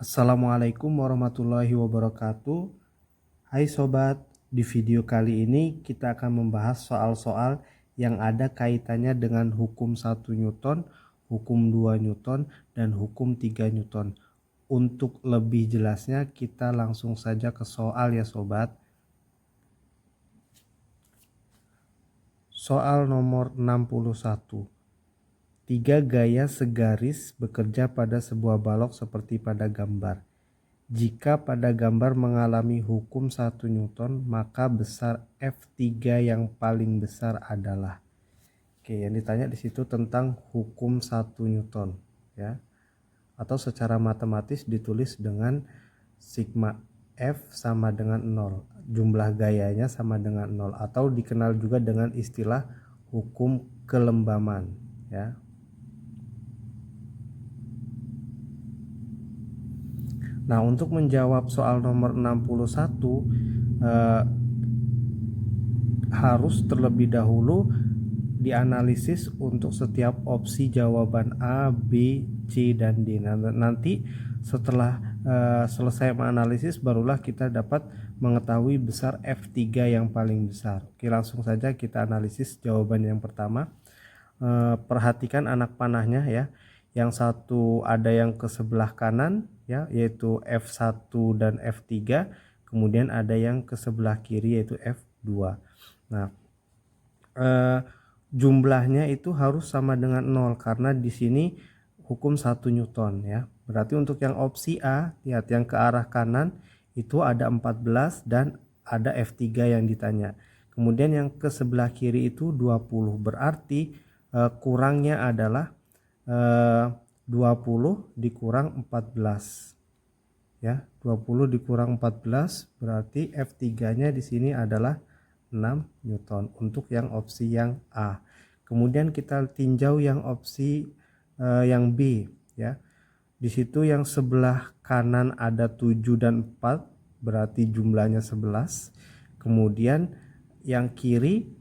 Assalamualaikum warahmatullahi wabarakatuh. Hai sobat, di video kali ini kita akan membahas soal-soal yang ada kaitannya dengan hukum 1 Newton, hukum 2 Newton, dan hukum 3 Newton. Untuk lebih jelasnya kita langsung saja ke soal ya sobat. Soal nomor 61. 3 gaya segaris bekerja pada sebuah balok seperti pada gambar. Jika pada gambar mengalami hukum 1 Newton, maka besar F3 yang paling besar adalah. Oke, yang ditanya di situ tentang hukum 1 Newton ya. Atau secara matematis ditulis dengan sigma F sama dengan 0. Jumlah gayanya sama dengan 0 atau dikenal juga dengan istilah hukum kelembaman ya. Nah, untuk menjawab soal nomor 61 harus terlebih dahulu dianalisis untuk setiap opsi jawaban A, B, C, dan D. Nah, nanti setelah selesai menganalisis barulah kita dapat mengetahui besar F3 yang paling besar. Oke, langsung saja kita analisis jawaban yang pertama. Perhatikan anak panahnya ya. Yang satu ada yang ke sebelah kanan ya, yaitu F1 dan F3. Kemudian ada yang ke sebelah kiri yaitu F2. Nah, jumlahnya itu harus sama dengan 0 karena di sini hukum 1 Newton ya. Berarti untuk yang opsi A, lihat yang ke arah kanan itu ada 14 dan ada F3 yang ditanya. Kemudian yang ke sebelah kiri itu 20. Berarti kurangnya adalah 20 dikurang 14. Ya, 20 dikurang 14 berarti F3-nya di sini adalah 6 Newton untuk yang opsi yang A. Kemudian kita tinjau yang opsi yang B ya. Di situ yang sebelah kanan ada 7 dan 4 berarti jumlahnya 11. Kemudian yang kiri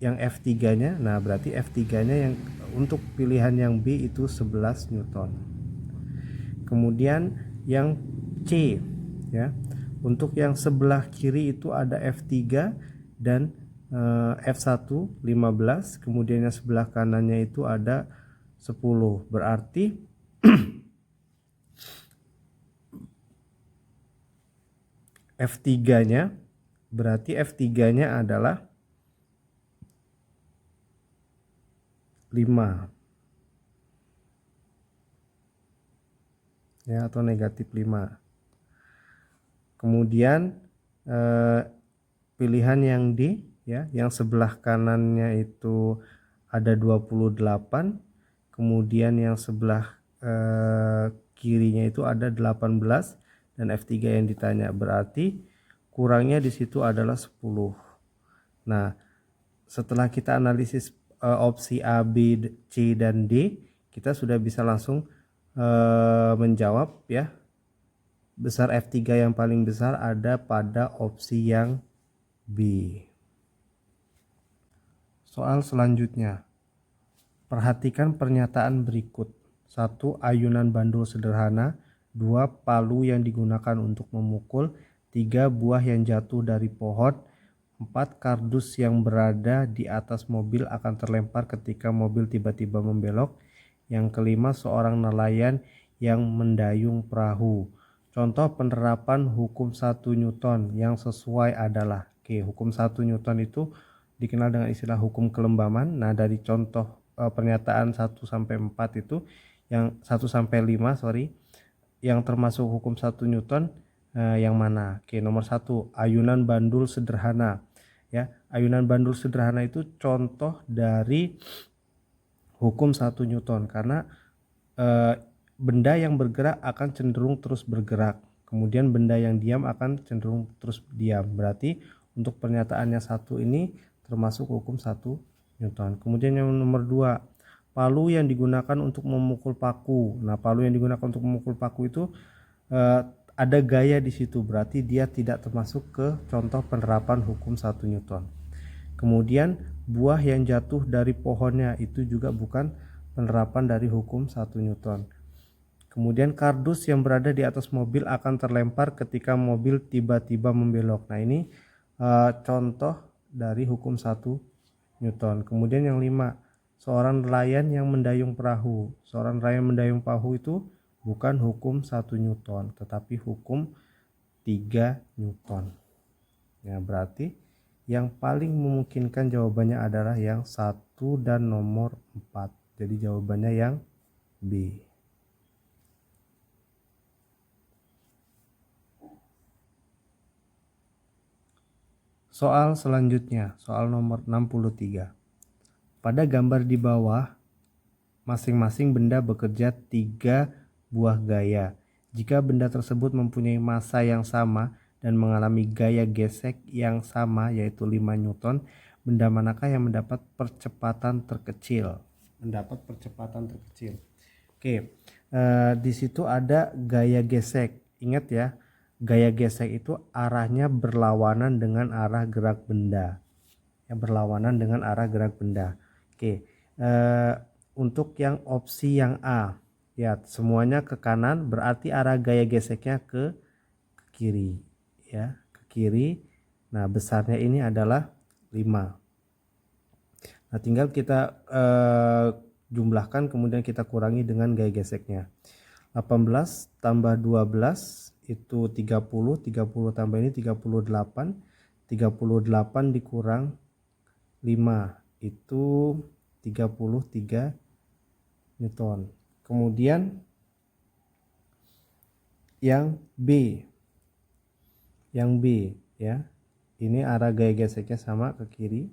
yang F3-nya, nah berarti F3-nya yang untuk pilihan yang B itu 11 Newton. Kemudian yang C ya. Untuk yang sebelah kiri itu ada F3 dan F1 15, kemudian yang sebelah kanannya itu ada 10. Berarti F3-nya adalah 5 ya, atau negatif 5. Kemudian pilihan yang D ya, yang sebelah kanannya itu ada 28, kemudian yang sebelah kirinya itu ada 18 dan F3 yang ditanya, berarti kurangnya di situ adalah 10. Nah, setelah kita analisis opsi A, B, C, dan D, kita sudah bisa langsung menjawab ya. Besar F3 yang paling besar ada pada opsi yang B. Soal selanjutnya. Perhatikan pernyataan berikut. 1. Ayunan bandul sederhana. 2. Palu yang digunakan untuk memukul. 3. Buah yang jatuh dari pohon. 4. Kardus yang berada di atas mobil akan terlempar ketika mobil tiba-tiba membelok. Yang kelima, seorang nelayan yang mendayung perahu. Contoh penerapan hukum 1 Newton yang sesuai adalah, oke, hukum 1 Newton itu dikenal dengan istilah hukum kelembaman. Nah, dari contoh pernyataan 1 sampai 4 itu, yang 1 sampai 5 yang termasuk hukum 1 Newton yang mana? Oke, nomor 1, ayunan bandul sederhana. Ya, ayunan bandul sederhana itu contoh dari hukum 1 Newton karena benda yang bergerak akan cenderung terus bergerak. Kemudian benda yang diam akan cenderung terus diam. Berarti untuk pernyataannya 1 ini termasuk hukum 1 Newton. Kemudian yang nomor 2, palu yang digunakan untuk memukul paku. Nah, palu yang digunakan untuk memukul paku itu ada gaya di situ, berarti dia tidak termasuk ke contoh penerapan hukum 1 Newton. Kemudian buah yang jatuh dari pohonnya itu juga bukan penerapan dari hukum 1 Newton. Kemudian kardus yang berada di atas mobil akan terlempar ketika mobil tiba-tiba membelok. Nah, ini contoh dari hukum 1 Newton. Kemudian yang 5, seorang nelayan yang mendayung perahu. Seorang nelayan mendayung perahu itu bukan hukum 1 Newton, tetapi hukum 3 Newton. Ya, berarti yang paling memungkinkan jawabannya adalah yang 1 dan nomor 4. Jadi jawabannya yang B. Soal selanjutnya, soal nomor 63. Pada gambar di bawah, masing-masing benda bekerja 3 buah gaya. Jika benda tersebut mempunyai massa yang sama dan mengalami gaya gesek yang sama yaitu 5 Newton, benda manakah yang mendapat percepatan terkecil? Oke, di situ ada gaya gesek. Ingat ya, gaya gesek itu arahnya berlawanan dengan arah gerak benda. Oke, untuk yang opsi yang A, ya semuanya ke kanan, berarti arah gaya geseknya ke kiri, ya, ke kiri. Nah, besarnya ini adalah 5. Nah, tinggal kita jumlahkan, kemudian kita kurangi dengan gaya geseknya. 18 tambah 12 itu 30, 30 tambah ini 38, 38 dikurang 5 itu 33 Newton. Kemudian yang B ya, ini arah gaya geseknya sama ke kiri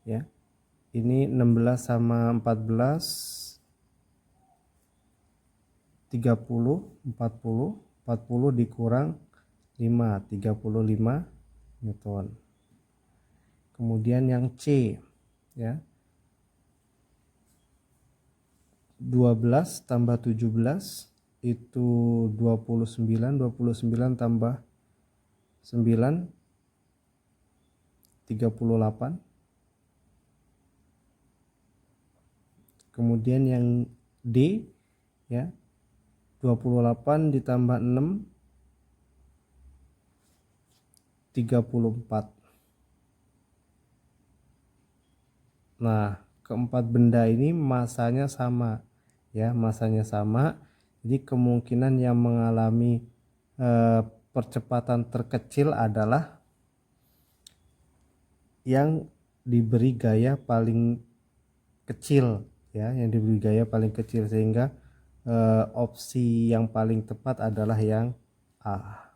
ya. Ini 16 sama 14 30, 40 dikurang 5, 35 Newton. Kemudian yang C ya, 12 tambah 17 itu 29, 29 tambah 9 38. Kemudian yang D ya, 28 ditambah 6 34. Nah, keempat benda ini masanya sama ya, masanya sama. Jadi kemungkinan yang mengalami percepatan terkecil adalah yang diberi gaya paling kecil ya, yang diberi gaya paling kecil, sehingga opsi yang paling tepat adalah yang A.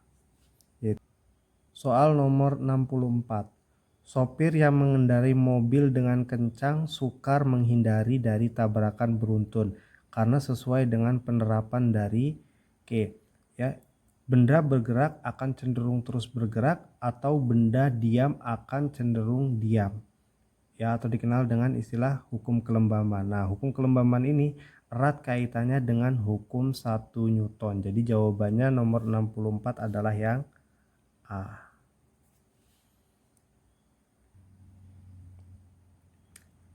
Soal nomor 64. Sopir yang mengendarai mobil dengan kencang sukar menghindari dari tabrakan beruntun karena sesuai dengan penerapan dari K. Ya, benda bergerak akan cenderung terus bergerak atau benda diam akan cenderung diam. Ya, atau dikenal dengan istilah hukum kelembaban. Nah, hukum kelembaban ini erat kaitannya dengan hukum 1 Newton. Jadi jawabannya nomor 64 adalah yang A.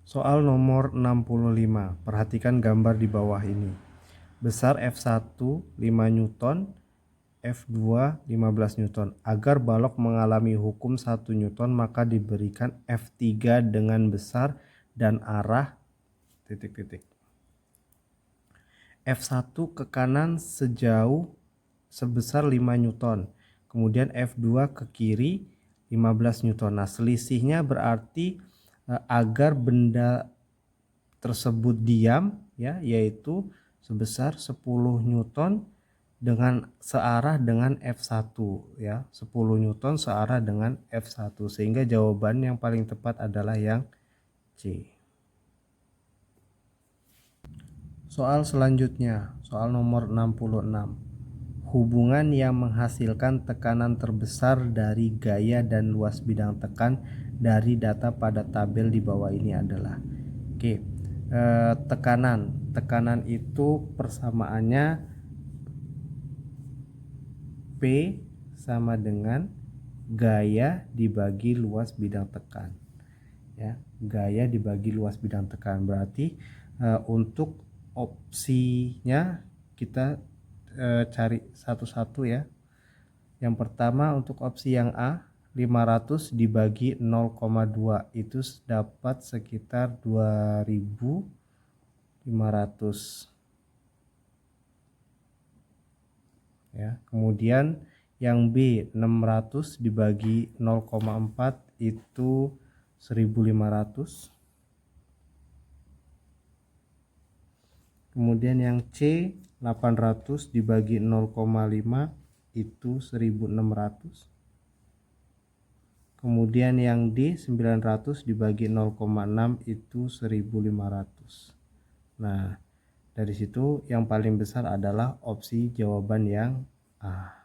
Soal nomor 65. Perhatikan gambar di bawah ini. Besar F1 5 Newton, F2 15 Newton. Agar balok mengalami hukum 1 Newton, maka diberikan F3 dengan besar dan arah titik-titik. F1 ke kanan sejauh sebesar 5 Newton. Kemudian F2 ke kiri 15 Newton. Nah, selisihnya berarti agar benda tersebut diam ya, yaitu sebesar 10 Newton dengan searah dengan F1 ya, 10 Newton searah dengan F1, sehingga jawaban yang paling tepat adalah yang C. Soal selanjutnya, soal nomor 66. Hubungan yang menghasilkan tekanan terbesar dari gaya dan luas bidang tekan dari data pada tabel di bawah ini adalah tekanan itu persamaannya P sama dengan gaya dibagi luas bidang tekan ya, gaya dibagi luas bidang tekan. Berarti untuk opsinya kita cari satu-satu ya. Yang pertama untuk opsi yang A, 500 dibagi 0,2 itu dapat sekitar 2.500 ya. Kemudian yang B, 600 dibagi 0,4 itu 1.500. Kemudian yang C, 800 dibagi 0,5 itu 1.600. Kemudian yang D, 900 dibagi 0,6 itu 1.500. Nah, dari situ yang paling besar adalah opsi jawaban yang A.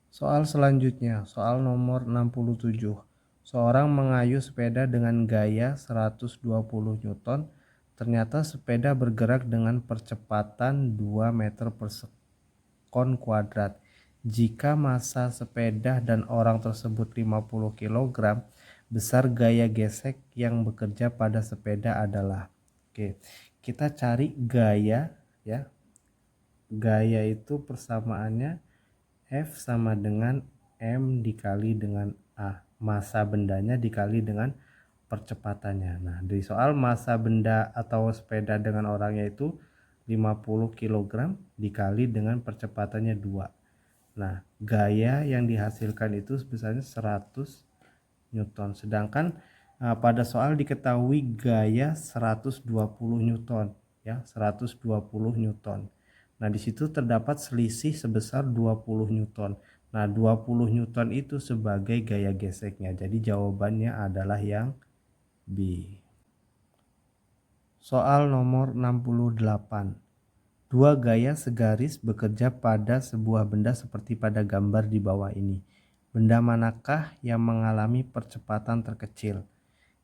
Soal selanjutnya, soal nomor 67. Seorang mengayuh sepeda dengan gaya 120 Newton. Ternyata sepeda bergerak dengan percepatan 2 meter per sekon kuadrat. Jika massa sepeda dan orang tersebut 50 kg, besar gaya gesek yang bekerja pada sepeda adalah. Oke, kita cari gaya ya. Gaya itu persamaannya F sama dengan M dikali dengan A. Massa bendanya dikali dengan percepatannya. Nah, dari soal massa benda atau sepeda dengan orangnya itu 50 kg dikali dengan percepatannya 2. Nah, gaya yang dihasilkan itu sebesarnya 100 Newton. Sedangkan pada soal diketahui gaya 120 Newton ya, 120 Newton. Nah, di situ terdapat selisih sebesar 20 Newton. Nah, 20 Newton itu sebagai gaya geseknya. Jadi jawabannya adalah yang B. Soal nomor 68. Dua gaya segaris bekerja pada sebuah benda seperti pada gambar di bawah ini. Benda manakah yang mengalami percepatan terkecil?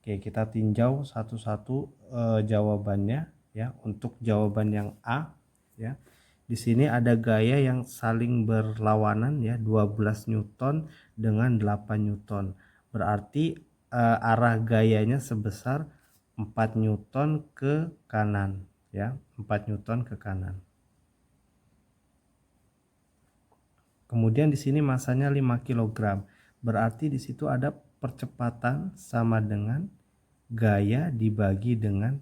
Oke, kita tinjau satu-satu jawabannya ya. Untuk jawaban yang A ya. Di sini ada gaya yang saling berlawanan ya, 12 Newton dengan 8 Newton. Berarti arah gayanya sebesar 4 Newton ke kanan ya, 4 Newton ke kanan. Kemudian di sini massanya 5 kg. Berarti di situ ada percepatan sama dengan gaya dibagi dengan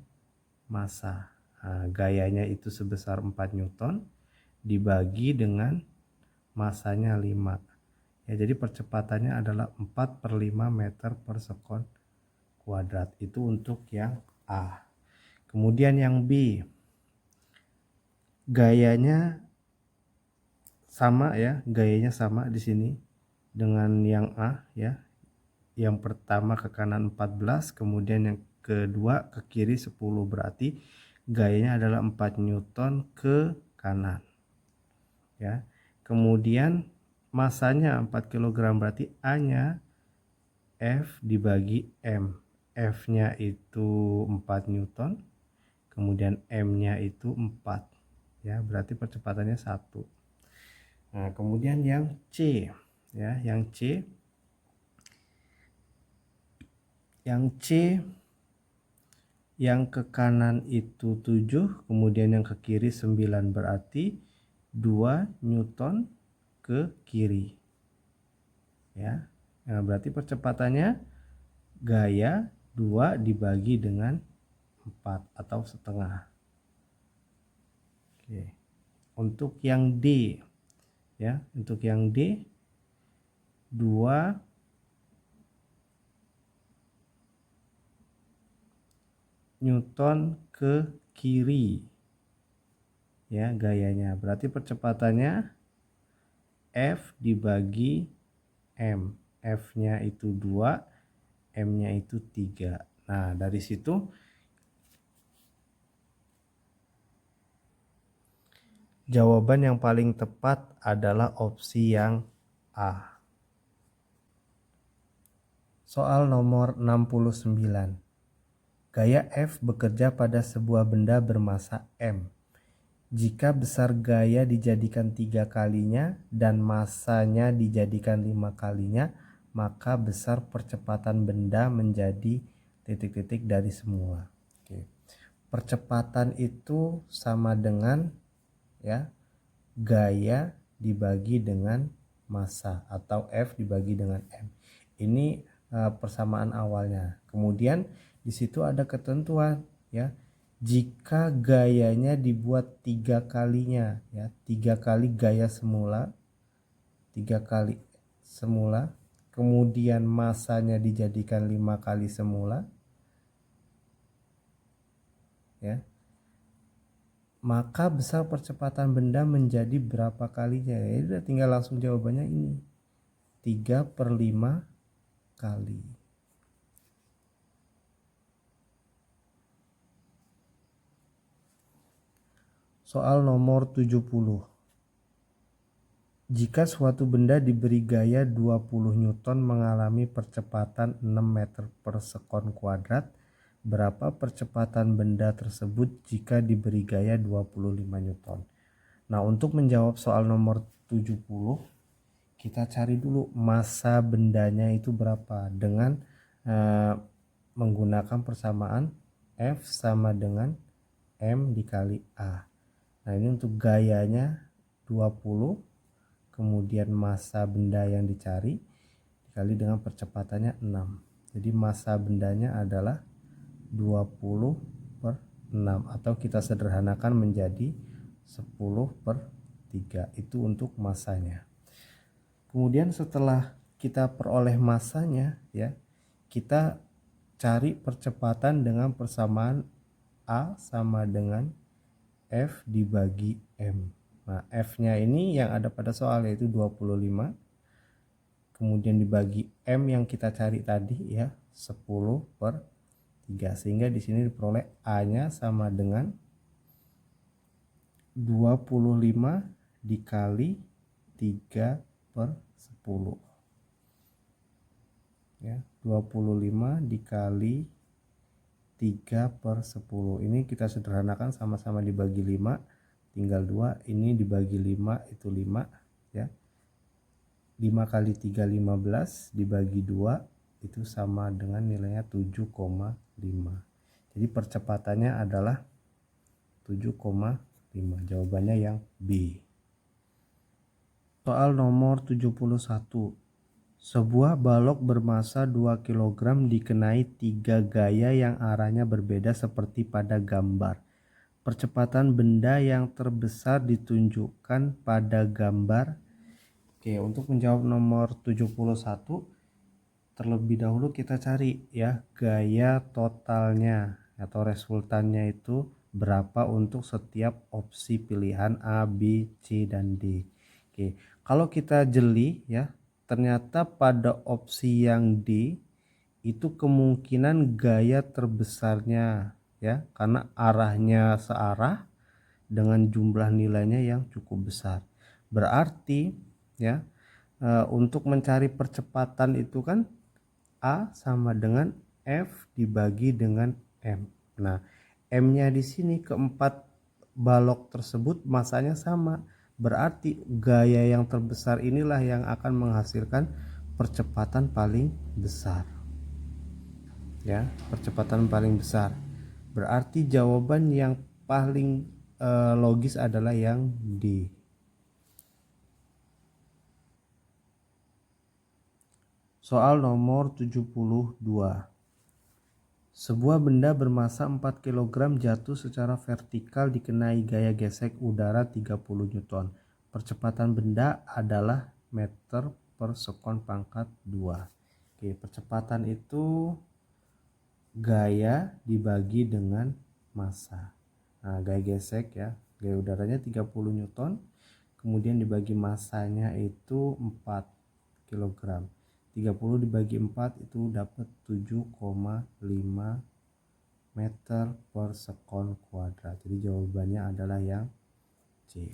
massa. Nah, gayanya itu sebesar 4 Newton dibagi dengan massanya 5. Ya, jadi percepatannya adalah 4/5 meter per sekon kuadrat. Itu untuk yang A. Kemudian yang B, gayanya sama ya, gayanya sama di sini dengan yang A ya. Yang pertama ke kanan 14, kemudian yang kedua ke kiri 10, berarti gayanya adalah 4 Newton ke kanan. Ya. Kemudian massanya 4 kg, berarti A-nya F dibagi M. F-nya itu 4 Newton, kemudian M-nya itu 4. Ya, berarti percepatannya 1. Nah, kemudian yang C ya, yang C yang ke kanan itu 7, kemudian yang ke kiri 9, berarti 2 Newton ke kiri. Ya. Nah, berarti percepatannya gaya 2 dibagi dengan 4 atau setengah. Oke. Untuk yang D ya, untuk yang D 2 Newton ke kiri ya gayanya, berarti percepatannya F dibagi M. F-nya itu 2, M-nya itu 3. Nah, dari situ jawaban yang paling tepat adalah opsi yang A. Soal nomor 69. Gaya F bekerja pada sebuah benda bermassa M. Jika besar gaya dijadikan 3 kalinya dan massanya dijadikan 5 kalinya, maka besar percepatan benda menjadi titik-titik dari semua. Oke. Percepatan itu sama dengan ya gaya dibagi dengan massa atau F dibagi dengan M. Ini persamaan awalnya. Kemudian di situ ada ketentuan ya. Jika gayanya dibuat 3 kalinya ya, 3 kali gaya semula, 3 kali semula, kemudian massanya dijadikan 5 kali semula ya, maka besar percepatan benda menjadi berapa kalinya? Ya udah tinggal langsung jawabannya ini. 3/5 kali. Soal nomor 70. Jika suatu benda diberi gaya 20 Newton mengalami percepatan 6 meter per sekon kuadrat, berapa percepatan benda tersebut jika diberi gaya 25 Newton? Nah, untuk menjawab soal nomor 70, kita cari dulu massa bendanya itu berapa dengan menggunakan persamaan F sama dengan M dikali A. Nah, ini untuk gayanya 20, kemudian massa benda yang dicari dikali dengan percepatannya 6. Jadi massa bendanya adalah 20/6 atau kita sederhanakan menjadi 10/3. Itu untuk massanya. Kemudian setelah kita peroleh massanya ya, kita cari percepatan dengan persamaan A sama dengan F dibagi M. Nah, F-nya ini yang ada pada soal yaitu 25. Kemudian dibagi M yang kita cari tadi ya, 10/3. Sehingga di sini diperoleh A-nya sama dengan 25 dikali 3/10. Ya, 25 dikali 3/10. Ini kita sederhanakan, sama-sama dibagi 5, tinggal 2. Ini dibagi 5 itu 5 ya. 5 kali 3 15, dibagi 2 itu sama dengan nilainya 7,5. Jadi percepatannya adalah 7,5. Jawabannya yang B. Soal nomor 71. Sebuah balok bermassa 2 kg dikenai 3 gaya yang arahnya berbeda seperti pada gambar. Percepatan benda yang terbesar ditunjukkan pada gambar. Oke, untuk menjawab nomor 71, terlebih dahulu kita cari ya gaya totalnya atau resultannya itu berapa untuk setiap opsi pilihan A, B, C, dan D. Oke, kalau kita jeli ya, ternyata pada opsi yang D itu kemungkinan gaya terbesarnya ya, karena arahnya searah dengan jumlah nilainya yang cukup besar. Berarti ya, untuk mencari percepatan itu kan A sama dengan F dibagi dengan M. Nah, M-nya di sini keempat balok tersebut massanya sama. Berarti gaya yang terbesar inilah yang akan menghasilkan percepatan paling besar. Ya, percepatan paling besar. Berarti jawaban yang paling logis adalah yang D. Soal nomor 72. Sebuah benda bermassa 4 kg jatuh secara vertikal dikenai gaya gesek udara 30 Newton. Percepatan benda adalah meter per sekon pangkat 2. Oke, percepatan itu gaya dibagi dengan massa. Nah, gaya gesek ya, gaya udaranya 30 Newton, kemudian dibagi massanya itu 4 kg. 30 dibagi 4 itu dapat 7,5 meter per sekon kuadrat. Jadi jawabannya adalah yang C.